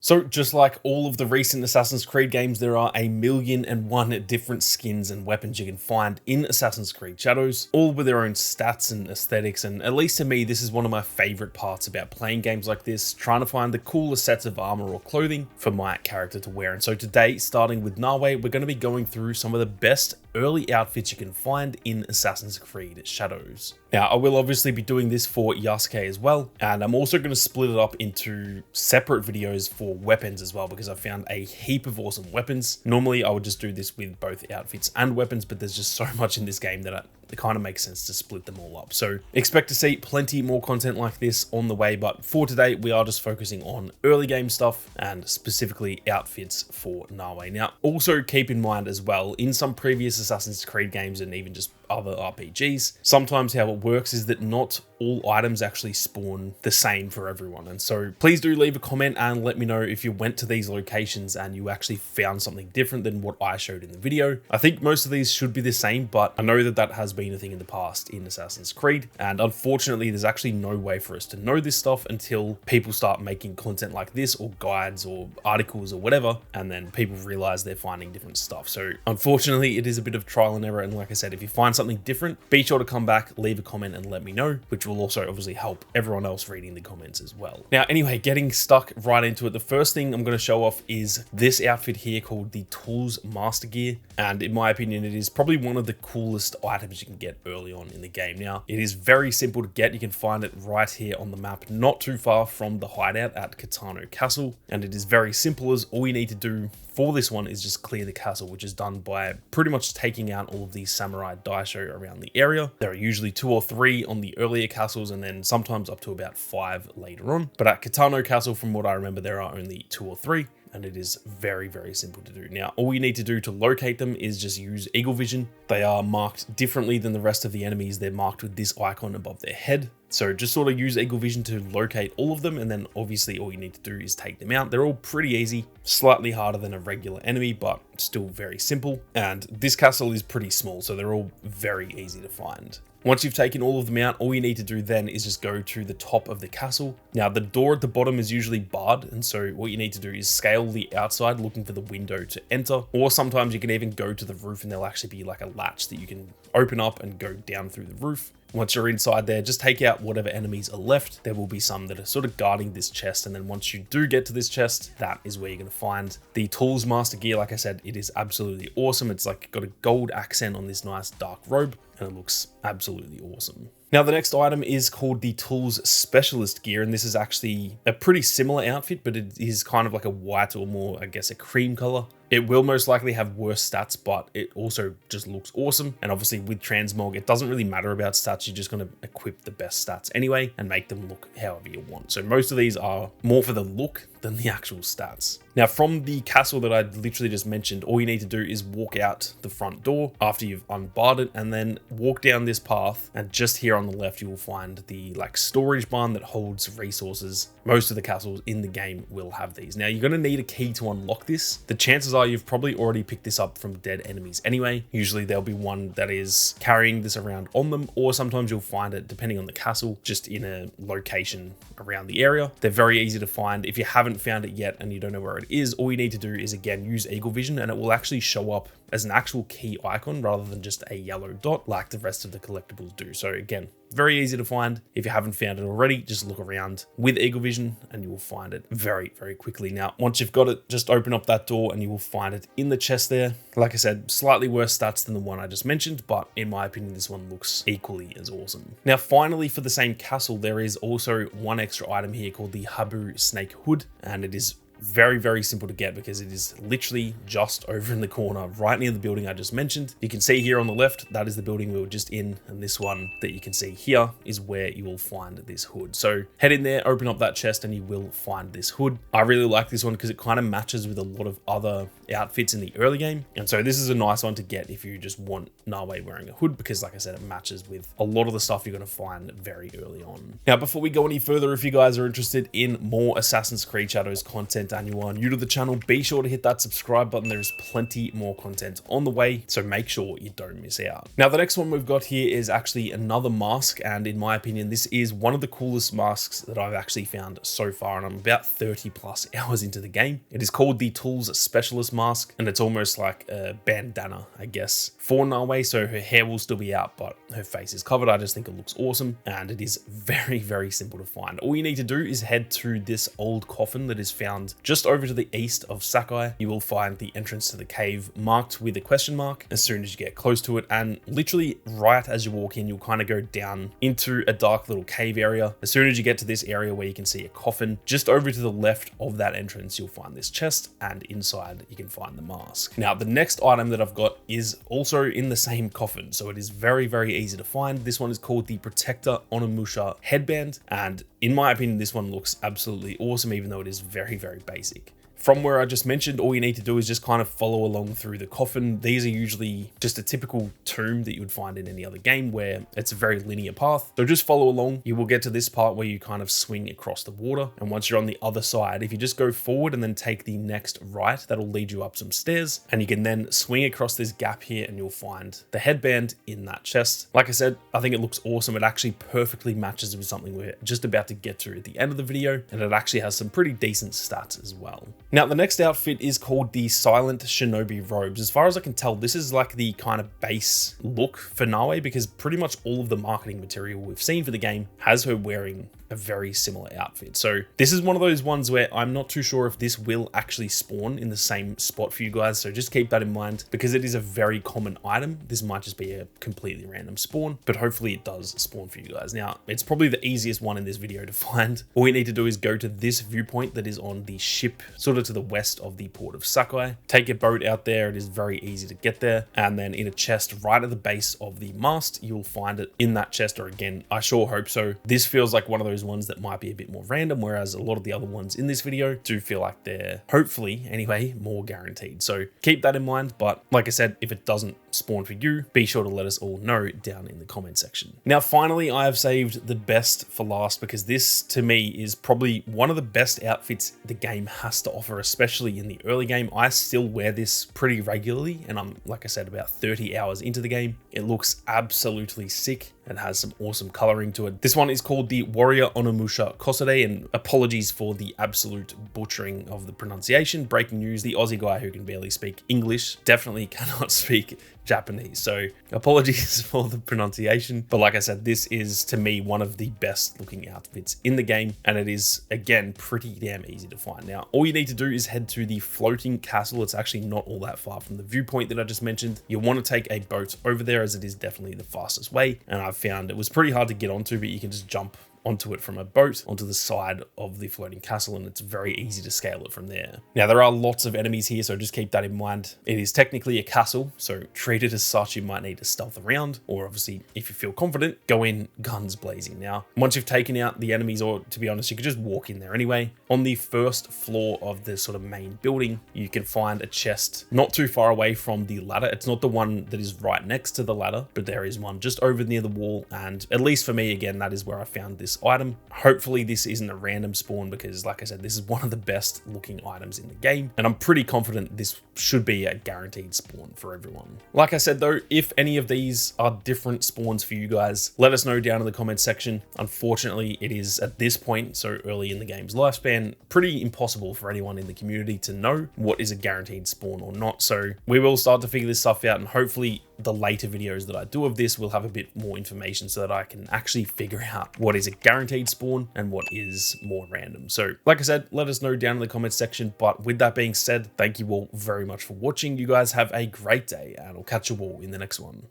So just like all of the recent Assassin's Creed games, there are 1,000,001 different skins and weapons you can find in Assassin's Creed Shadows, all with their own stats and aesthetics, and at least to me, this is one of my favorite parts about playing games like this, trying to find the coolest sets of armor or clothing for my character to wear. And so today, starting with Naoe, we're going to be going through some of the best early outfits you can find in Assassin's Creed Shadows. Now, I will obviously be doing this for Yasuke as well, and I'm also going to split it up into separate videos for weapons as well, because I found a heap of awesome weapons. Normally, I would just do this with both outfits and weapons, but there's just so much in this game that it kind of makes sense to split them all up. So expect to see plenty more content like this on the way, but for today, we are just focusing on early game stuff and specifically outfits for Naoe. Now, also keep in mind as well, in some previous Assassin's Creed games and even just other RPGs, sometimes how it works is that not all items actually spawn the same for everyone. And so please do leave a comment and let me know if you went to these locations and you actually found something different than what I showed in the video. I think most of these should be the same, but I know that that has been a thing in the past in Assassin's Creed. And unfortunately, there's actually no way for us to know this stuff until people start making content like this, or guides or articles or whatever, and then people realize they're finding different stuff. So unfortunately, it is a bit of trial and error. And like I said, if you find something different, be sure to come back, leave a comment and let me know, which will also obviously help everyone else reading the comments as well. Now, anyway, getting stuck right into it, the first thing I'm going to show off is this outfit here called the Tools Master Gear. And in my opinion, it is probably one of the coolest items you can get early on in the game. Now, it is very simple to get. You can find it right here on the map, not too far from the hideout at Kitano Castle. And it is very simple, as all you need to do for this one is just clear the castle, which is done by pretty much taking out all of these samurai daisho around the area. There are usually 2 or 3 on the earlier castles, and then sometimes up to about 5 later on. But at Kitano Castle, from what I remember, there are only 2 or 3. And it is very, very simple to do. Now, all you need to do to locate them is just use Eagle Vision. They are marked differently than the rest of the enemies. They're marked with this icon above their head. So just sort of use Eagle Vision to locate all of them, and then obviously all you need to do is take them out. They're all pretty easy, slightly harder than a regular enemy, but still very simple. And this castle is pretty small, so they're all very easy to find. Once you've taken all of them out, all you need to do then is just go to the top of the castle. Now, the door at the bottom is usually barred, and so what you need to do is scale the outside looking for the window to enter, or sometimes you can even go to the roof and there'll actually be like a latch that you can open up and go down through the roof. Once you're inside there, just take out whatever enemies are left. There will be some that are sort of guarding this chest, and then once you do get to this chest, that is where you're going to find the Tools Master Gear. Like I said, it is absolutely awesome. It's like got a gold accent on this nice dark robe, and it looks absolutely awesome. Now, the next item is called the Tools Specialist Gear, and this is actually a pretty similar outfit, but it is kind of like a white, or more, I guess, a cream color. It will most likely have worse stats, but it also just looks awesome. And obviously with transmog, it doesn't really matter about stats. You're just going to equip the best stats anyway and make them look however you want. So most of these are more for the look than the actual stats. Now, from the castle that I literally just mentioned, all you need to do is walk out the front door after you've unbarred it, and then walk down this path, and just here on the left you will find the like storage barn that holds resources. Most of the castles in the game will have these. Now, you're going to need a key to unlock this. The chances are you've probably already picked this up from dead enemies anyway. Usually there'll be one that is carrying this around on them, or sometimes you'll find it, depending on the castle, just in a location around the area. They're very easy to find. If you haven't found it yet and you don't know where it is, all you need to do is, again, use Eagle Vision, and it will actually show up as an actual key icon rather than just a yellow dot like the rest of the collectibles do. So again, very easy to find. If you haven't found it already, just look around with Eagle Vision and you will find it very, very quickly. Now, once you've got it, just open up that door and you will find it in the chest there. Like I said, slightly worse stats than the one I just mentioned, but in my opinion, this one looks equally as awesome. Now, finally, for the same castle, there is also one extra item here called the Habu Snake Hood, and it is very, very simple to get because it is literally just over in the corner, right near the building I just mentioned. You can see here on the left, that is the building we were just in, and this one that you can see here is where you will find this hood. So head in there, open up that chest, and you will find this hood. I really like this one because it kind of matches with a lot of other outfits in the early game, and so this is a nice one to get if you just want Naoe wearing a hood, because like I said, it matches with a lot of the stuff you're going to find very early on. Now, before we go any further, if you guys are interested in more Assassin's Creed Shadows content, content and you are new to the channel, be sure to hit that subscribe button. There's plenty more content on the way, so make sure you don't miss out. Now, the next one we've got here is actually another mask, and in my opinion, this is one of the coolest masks that I've actually found so far, and I'm about 30 plus hours into the game. It is called the Tools Specialist Mask, and it's almost like a bandana, I guess, for Naoe, so her hair will still be out, but her face is covered. I just think it looks awesome, and it is very, very simple to find. All you need to do is head to this old coffin that is found just over to the east of Sakai. You will find the entrance to the cave marked with a question mark as soon as you get close to it, and literally right as you walk in, you'll kind of go down into a dark little cave area. As soon as you get to this area where you can see a coffin, just over to the left of that entrance, you'll find this chest, and inside you can find the mask. Now, the next item that I've got is also in the same coffin, so it is very, very easy to find. This one is called the Protector Onna Musha Headband, and in my opinion, this one looks absolutely awesome, even though it is very, very basic. From where I just mentioned, all you need to do is just kind of follow along through the coffin. These are usually just a typical tomb that you would find in any other game where it's a very linear path. So just follow along. You will get to this part where you kind of swing across the water. And once you're on the other side, if you just go forward and then take the next right, that'll lead you up some stairs. And you can then swing across this gap here and you'll find the headband in that chest. Like I said, I think it looks awesome. It actually perfectly matches with something we're just about to get to at the end of the video. And it actually has some pretty decent stats as well. Now, the next outfit is called the Silent Shinobi Robes. As far as I can tell, this is like the kind of base look for Naoe, because pretty much all of the marketing material we've seen for the game has her wearing a very similar outfit. So this is one of those ones where I'm not too sure if this will actually spawn in the same spot for you guys. So just keep that in mind, because it is a very common item. This might just be a completely random spawn, but hopefully it does spawn for you guys. Now, it's probably the easiest one in this video to find. All you need to do is go to this viewpoint that is on the ship, sort of to the west of the port of Sakai. Take a boat out there. It is very easy to get there. And then in a chest right at the base of the mast, you'll find it in that chest, or again, I sure hope so. This feels like one of those ones that might be a bit more random, whereas a lot of the other ones in this video do feel like they're, hopefully anyway, more guaranteed. So keep that in mind. But like I said, if it doesn't spawn for you, be sure to let us all know down in the comment section. Now, finally, I have saved the best for last, because this to me is probably one of the best outfits the game has to offer, especially in the early game. I still wear this pretty regularly, and I'm, like I said, about 30 hours into the game. It looks absolutely sick and has some awesome coloring to it. This one is called the Warrior Musha Kosode, and apologies for the absolute butchering of the pronunciation. Breaking news, the Aussie guy who can barely speak English definitely cannot speak Japanese, so apologies for the pronunciation. But like I said, this is to me one of the best looking outfits in the game, and it is again pretty damn easy to find. Now, all you need to do is head to the floating castle. It's actually not all that far from the viewpoint that I just mentioned. You'll want to take a boat over there, as it is definitely the fastest way, and I've found it was pretty hard to get onto, but you can just jump onto it from a boat onto the side of the floating castle, and it's very easy to scale it from there. Now, there are lots of enemies here, so just keep that in mind. It is technically a castle, so treat it as such. You might need to stealth around, or obviously, if you feel confident, go in guns blazing. Now, once you've taken out the enemies, or to be honest, you could just walk in there anyway. On the first floor of the sort of main building, you can find a chest not too far away from the ladder. It's not the one that is right next to the ladder, but there is one just over near the wall, and at least for me, again, that is where I found this item. Hopefully this isn't a random spawn, because like I said, this is one of the best looking items in the game, and I'm pretty confident this should be a guaranteed spawn for everyone. Like I said though, if any of these are different spawns for you guys, let us know down in the comment section. Unfortunately, it is at this point, so early in the game's lifespan, pretty impossible for anyone in the community to know what is a guaranteed spawn or not. So we will start to figure this stuff out, and hopefully the later videos that I do of this will have a bit more information so that I can actually figure out what is a guaranteed spawn and what is more random. So like I said, let us know down in the comments section. But with that being said, thank you all very much for watching. You guys have a great day, and I'll catch you all in the next one.